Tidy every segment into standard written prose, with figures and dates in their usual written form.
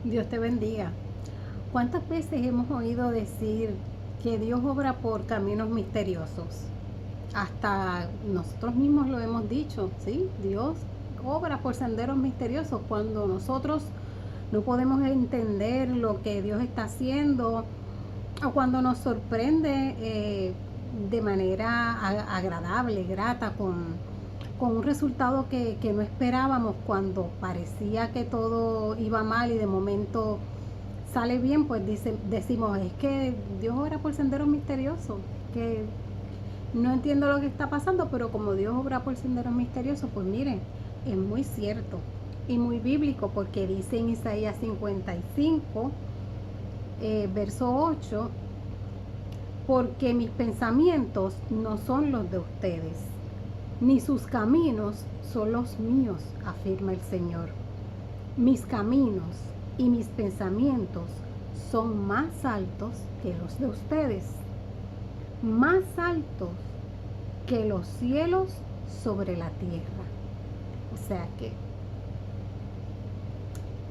Dios te bendiga. ¿Cuántas veces hemos oído decir que Dios obra por caminos misteriosos? Hasta nosotros mismos lo hemos dicho, ¿sí? Dios obra por senderos misteriosos cuando nosotros no podemos entender lo que Dios está haciendo o cuando nos sorprende de manera agradable, grata, con un resultado que no esperábamos, cuando parecía que todo iba mal y de momento sale bien. Pues decimos, es que Dios obra por senderos misteriosos, que no entiendo lo que está pasando, pero como Dios obra por senderos misteriosos, pues miren, es muy cierto y muy bíblico, porque dice en Isaías 55, verso 8, porque mis pensamientos no son los de ustedes, ni sus caminos son los míos, afirma el Señor. Mis caminos y mis pensamientos son más altos que los de ustedes, más altos que los cielos sobre la tierra. O sea que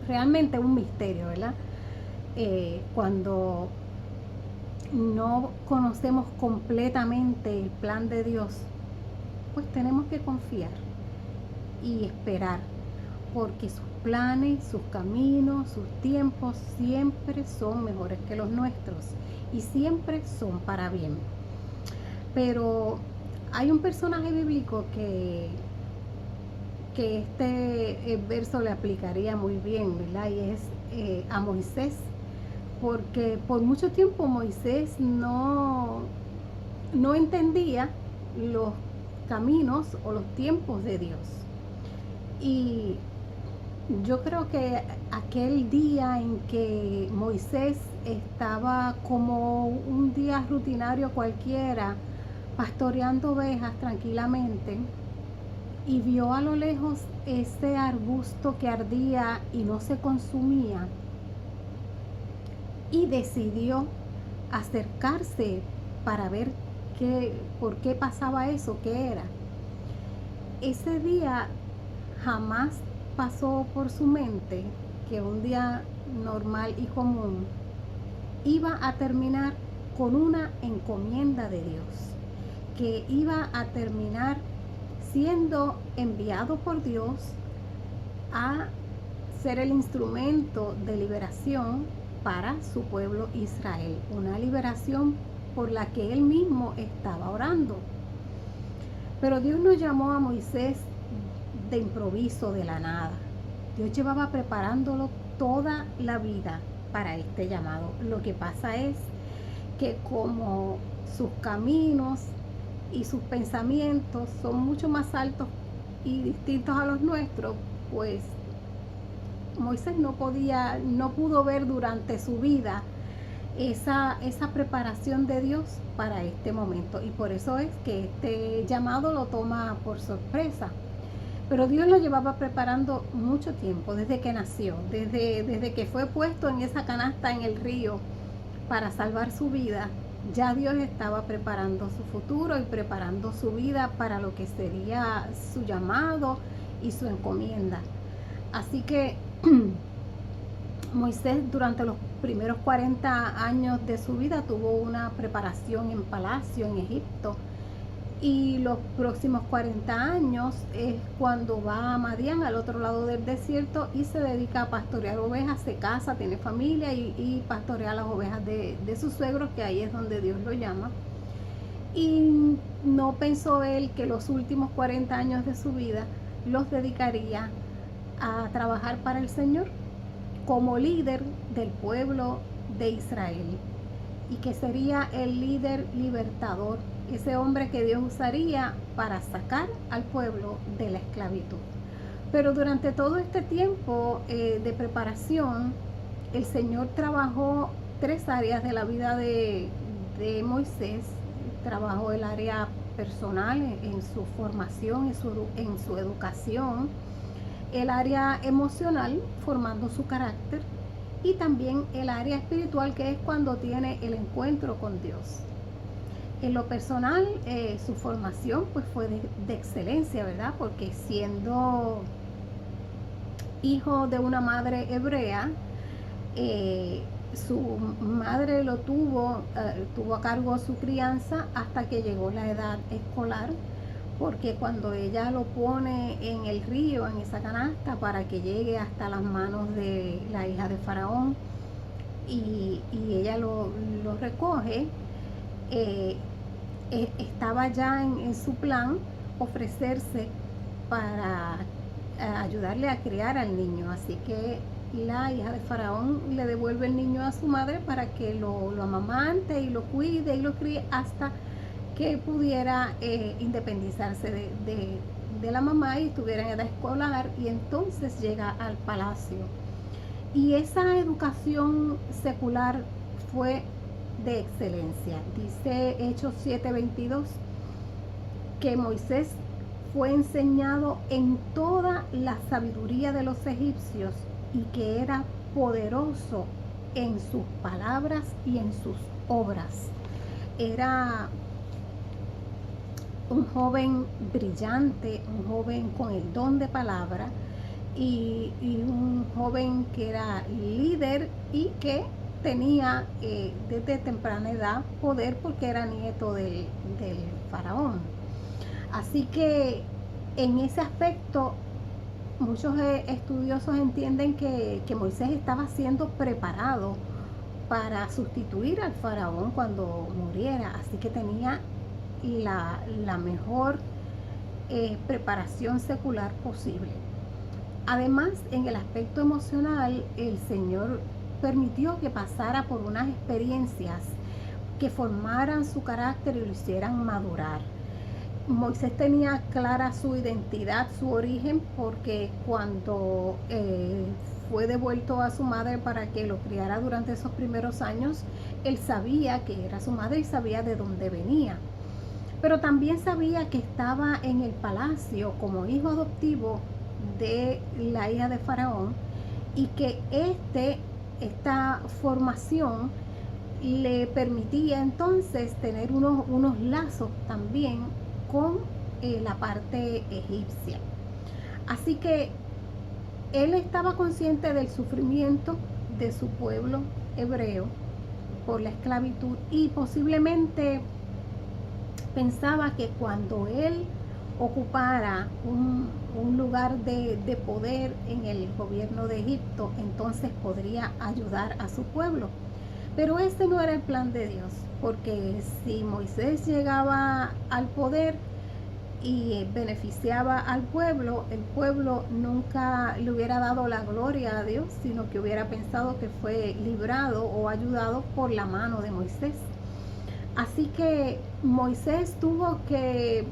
realmente es un misterio, ¿verdad? Cuando no conocemos completamente el plan de Dios, pues tenemos que confiar y esperar, porque sus planes, sus caminos, sus tiempos siempre son mejores que los nuestros y siempre son para bien. Pero hay un personaje bíblico que este verso le aplicaría muy bien, ¿verdad? Y es a Moisés, porque por mucho tiempo Moisés no entendía los caminos o los tiempos de Dios. Y yo creo que aquel día en que Moisés estaba como un día rutinario cualquiera, pastoreando ovejas tranquilamente, y vio a lo lejos ese arbusto que ardía y no se consumía, y decidió acercarse para ver por qué pasaba eso, qué era. Ese día jamás pasó por su mente que un día normal y común iba a terminar con una encomienda de Dios, que iba a terminar siendo enviado por Dios a ser el instrumento de liberación para su pueblo Israel, una liberación por la que él mismo estaba orando. Pero Dios no llamó a Moisés de improviso, de la nada. Dios llevaba preparándolo toda la vida para este llamado. Lo que pasa es que como sus caminos y sus pensamientos son mucho más altos y distintos a los nuestros, pues Moisés no pudo ver durante su vida esa preparación de Dios para este momento, y por eso es que este llamado lo toma por sorpresa. Pero Dios lo llevaba preparando mucho tiempo, desde que nació, desde que fue puesto en esa canasta en el río para salvar su vida. Ya Dios estaba preparando su futuro y preparando su vida para lo que sería su llamado y su encomienda. Así que Moisés, durante los primeros 40 años de su vida, tuvo una preparación en palacio en Egipto, y los próximos 40 años es cuando va a Madián, al otro lado del desierto, y se dedica a pastorear ovejas. Se casa, tiene familia y pastorea las ovejas de sus suegros, que ahí es donde Dios lo llama. Y no pensó él que los últimos 40 años de su vida los dedicaría a trabajar para el Señor como líder del pueblo de Israel, y que sería el líder libertador, ese hombre que Dios usaría para sacar al pueblo de la esclavitud. Pero durante todo este tiempo de preparación, el Señor trabajó tres áreas de la vida de Moisés. Trabajó el área personal, en su formación, en su educación; el área emocional, formando su carácter; y también el área espiritual, que es cuando tiene el encuentro con Dios. En lo personal, su formación pues fue de excelencia, ¿verdad? Porque siendo hijo de una madre hebrea, Eh, su madre lo tuvo a cargo su crianza hasta que llegó la edad escolar, porque cuando ella lo pone en el río, en esa canasta, para que llegue hasta las manos de la hija de Faraón, y ella lo recoge, eh, estaba ya en su plan ofrecerse para ayudarle a criar al niño. Así que la hija de Faraón le devuelve el niño a su madre para que lo amamante y lo cuide y lo críe hasta que pudiera independizarse de la mamá y estuviera en edad escolar, y entonces llega al palacio. Y esa educación secular fue de excelencia. Dice Hechos 7:22 que Moisés fue enseñado en toda la sabiduría de los egipcios y que era poderoso en sus palabras y en sus obras. Era un joven brillante, un joven con el don de palabra, y un joven que era líder y que tenía desde temprana edad poder, porque era nieto del faraón. Así que en ese aspecto muchos estudiosos entienden que Moisés estaba siendo preparado para sustituir al faraón cuando muriera, así que tenía la mejor preparación secular posible. Además, en el aspecto emocional, el Señor permitió que pasara por unas experiencias que formaran su carácter y lo hicieran madurar. Moisés tenía clara su identidad, su origen, porque cuando fue devuelto a su madre para que lo criara durante esos primeros años, él sabía que era su madre y sabía de dónde venía. Pero también sabía que estaba en el palacio como hijo adoptivo de la hija de Faraón, y que esta formación le permitía entonces tener unos lazos también con la parte egipcia. Así que él estaba consciente del sufrimiento de su pueblo hebreo por la esclavitud, y posiblemente pensaba que cuando él ocupara un lugar de poder en el gobierno de Egipto, entonces podría ayudar a su pueblo. Pero ese no era el plan de Dios, porque si Moisés llegaba al poder y beneficiaba al pueblo, el pueblo nunca le hubiera dado la gloria a Dios, sino que hubiera pensado que fue librado o ayudado por la mano de Moisés. Así que Moisés tuvo que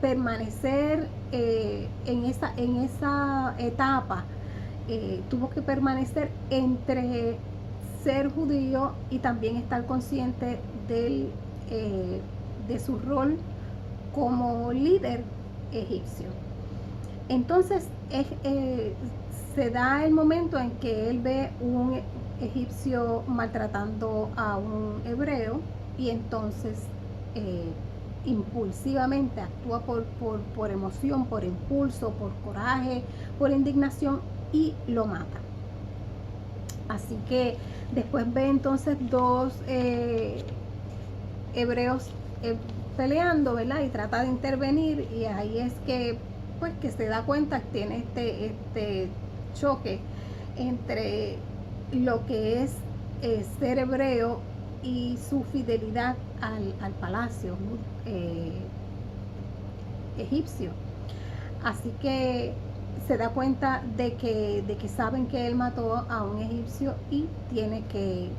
permanecer en esa etapa, tuvo que permanecer entre ser judío y también estar consciente de su rol como líder egipcio. Entonces se da el momento en que él ve un egipcio maltratando a un hebreo, y entonces impulsivamente actúa por emoción, por impulso, por coraje, por indignación, y lo mata. Así que después ve entonces dos hebreos peleando, ¿verdad? Y trata de intervenir, y ahí es que pues que se da cuenta que tiene este choque entre lo que es ser hebreo y su fidelidad al palacio egipcio. Así que se da cuenta de que saben que él mató a un egipcio y tiene que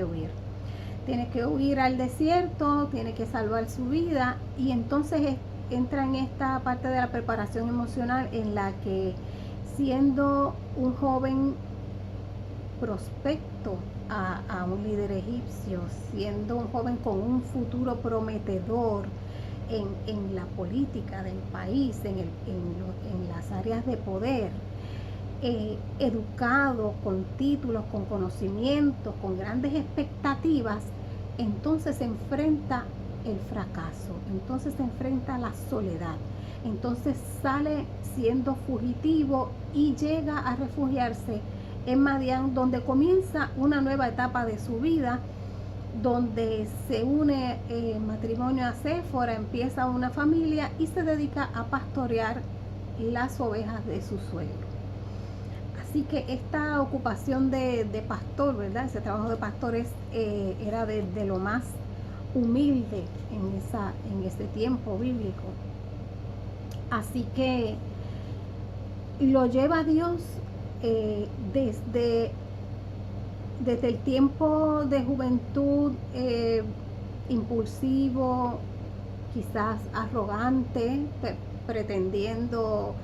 huir. Tiene que huir al desierto, tiene que salvar su vida, y entonces entra en esta parte de la preparación emocional en la que, siendo un joven prospecto a un líder egipcio, siendo un joven con un futuro prometedor en la política del país, en las áreas de poder, educado, con títulos, con conocimientos, con grandes expectativas, entonces se enfrenta el fracaso, entonces se enfrenta la soledad, entonces sale siendo fugitivo y llega a refugiarse en Madián, donde comienza una nueva etapa de su vida, donde se une matrimonio a Séfora, empieza una familia y se dedica a pastorear las ovejas de su suegro. Así que esta ocupación de pastor, ¿verdad? Ese trabajo de pastor era de lo más humilde en ese tiempo bíblico. Así que lo lleva Dios desde el tiempo de juventud, impulsivo, quizás arrogante, pretendiendo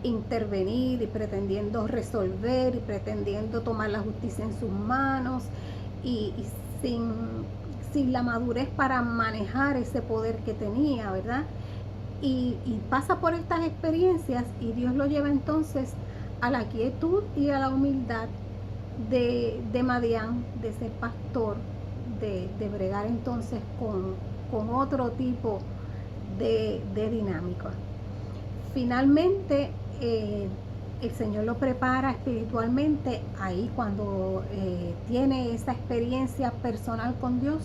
intervenir y pretendiendo resolver y pretendiendo tomar la justicia en sus manos y sin la madurez para manejar ese poder que tenía, ¿verdad? Y pasa por estas experiencias y Dios lo lleva entonces a la quietud y a la humildad de Madián, de ser pastor, de bregar entonces con otro tipo de dinámica. Finalmente, el Señor lo prepara espiritualmente ahí cuando tiene esa experiencia personal con Dios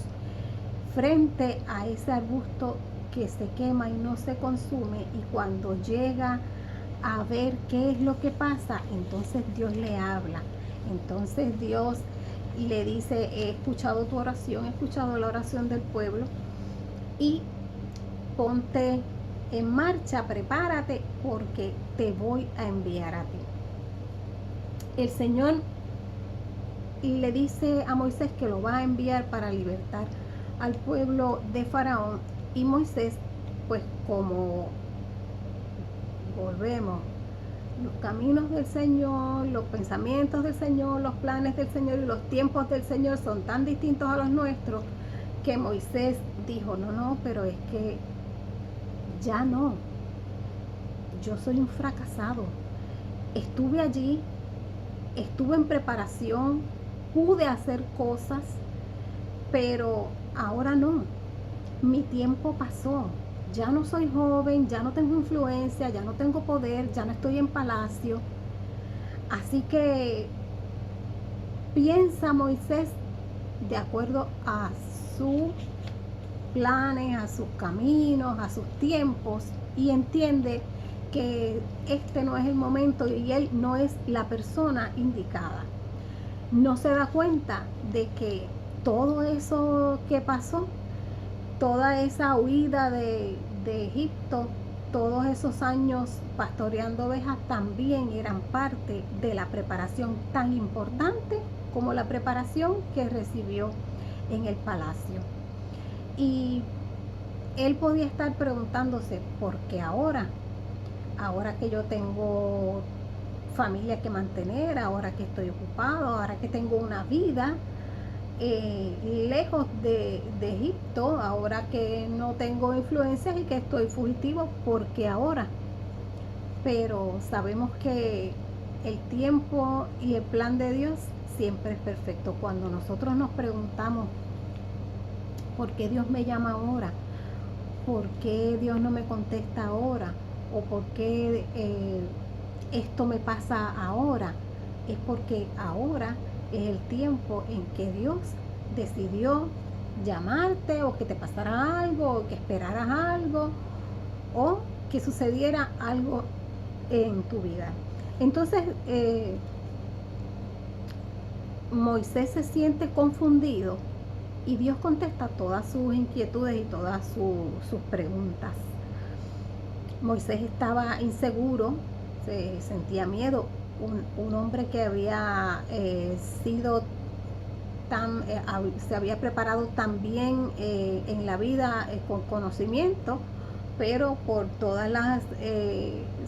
frente a ese arbusto que se quema y no se consume, y cuando llega a ver qué es lo que pasa, entonces Dios le habla. Entonces Dios le dice: he escuchado tu oración, he escuchado la oración del pueblo y ponte en marcha, prepárate porque te voy a enviar a ti. El Señor le dice a Moisés que lo va a enviar para libertar al pueblo de Faraón, y Moisés, pues como volvemos, los caminos del Señor, los pensamientos del Señor, los planes del Señor y los tiempos del Señor son tan distintos a los nuestros, que Moisés dijo: no, pero es que ya no, yo soy un fracasado. Estuve allí, estuve en preparación, pude hacer cosas, pero ahora no. Mi tiempo pasó. Ya no soy joven, ya no tengo influencia, ya no tengo poder, ya no estoy en palacio. Así que piensa Moisés de acuerdo a sus planes, a sus caminos, a sus tiempos, y entiende que este no es el momento y él no es la persona indicada. No se da cuenta de que todo eso que pasó, toda esa huida de Egipto, todos esos años pastoreando ovejas, también eran parte de la preparación tan importante como la preparación que recibió en el palacio. Y él podía estar preguntándose: ¿por qué ahora? Ahora que yo tengo familia que mantener, ahora que estoy ocupado, ahora que tengo una vida lejos de Egipto, ahora que no tengo influencias y que estoy fugitivo, ¿por qué ahora? Pero sabemos que el tiempo y el plan de Dios siempre es perfecto. Cuando nosotros nos preguntamos: ¿por qué Dios me llama ahora? ¿Por qué Dios no me contesta ahora? ¿O por qué esto me pasa ahora? Es porque ahora es el tiempo en que Dios decidió llamarte, o que te pasara algo, o que esperaras algo, o que sucediera algo en tu vida. Entonces Moisés se siente confundido y Dios contesta todas sus inquietudes y todas sus preguntas. Moisés estaba inseguro, se sentía miedo. Un hombre que había sido se había preparado tan bien en la vida con conocimiento, pero por todas las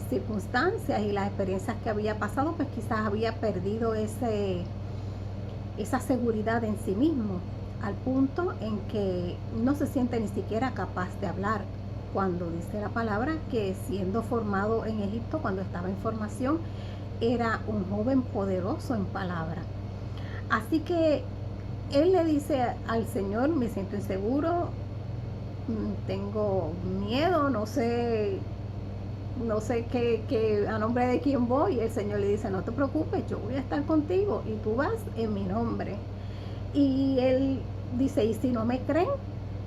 circunstancias y las experiencias que había pasado, pues quizás había perdido esa seguridad en sí mismo, al punto en que no se siente ni siquiera capaz de hablar, cuando dice la palabra que, siendo formado en Egipto, cuando estaba en formación, era un joven poderoso en palabra. Así que él le dice al Señor: me siento inseguro, tengo miedo, no sé no sé a nombre de quién voy. Y el Señor le dice, no te preocupes, yo voy a estar contigo y tú vas en mi nombre. Y él dice, ¿y si no me creen?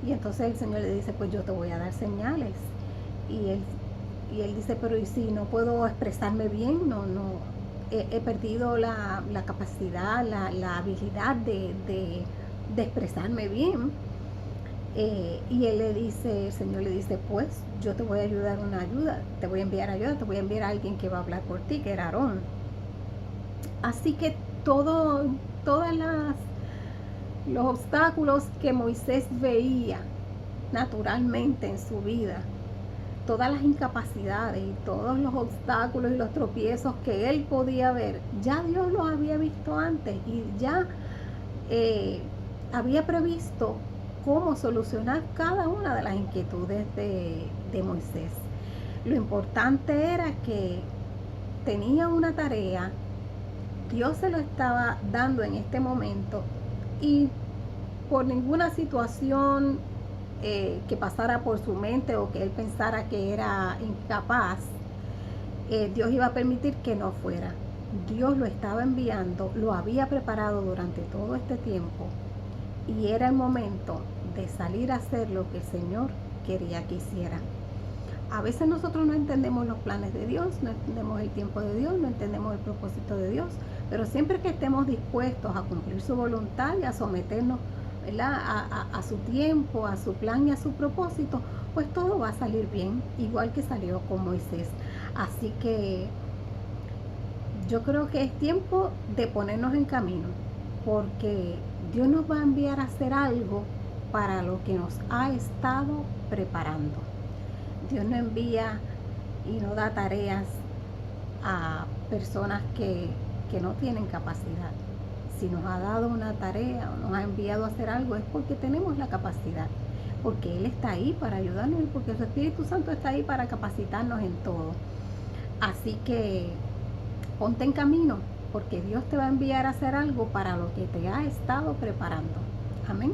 Y entonces el Señor le dice, pues yo te voy a dar señales. Y él dice, pero ¿y si no puedo expresarme bien? No, he perdido la capacidad, la habilidad de expresarme bien. Y él le dice, el Señor le dice, pues yo te voy a ayudar una ayuda, te voy a enviar ayuda, te voy a enviar a alguien que va a hablar por ti, que era Aarón. Así que todas los obstáculos que Moisés veía naturalmente en su vida, todas las incapacidades y todos los obstáculos y los tropiezos que él podía ver, ya Dios los había visto antes y ya había previsto cómo solucionar cada una de las inquietudes de Moisés. Lo importante era que tenía una tarea, Dios se lo estaba dando en este momento y por ninguna situación que pasara por su mente o que él pensara que era incapaz, Dios iba a permitir que no fuera. Dios lo estaba enviando, lo había preparado durante todo este tiempo y era el momento de salir a hacer lo que el Señor quería que hiciera. A veces nosotros no entendemos los planes de Dios, no entendemos el tiempo de Dios, no entendemos el propósito de Dios, pero siempre que estemos dispuestos a cumplir su voluntad y a someternos, ¿verdad?, a su tiempo, a su plan y a su propósito, pues todo va a salir bien, igual que salió con Moisés. Así que yo creo que es tiempo de ponernos en camino, porque Dios nos va a enviar a hacer algo para lo que nos ha estado preparando. Dios no envía y no da tareas a personas que no tienen capacidad. Si nos ha dado una tarea o nos ha enviado a hacer algo es porque tenemos la capacidad, porque Él está ahí para ayudarnos y porque su Espíritu Santo está ahí para capacitarnos en todo. Así que ponte en camino, porque Dios te va a enviar a hacer algo para lo que te ha estado preparando. Amén.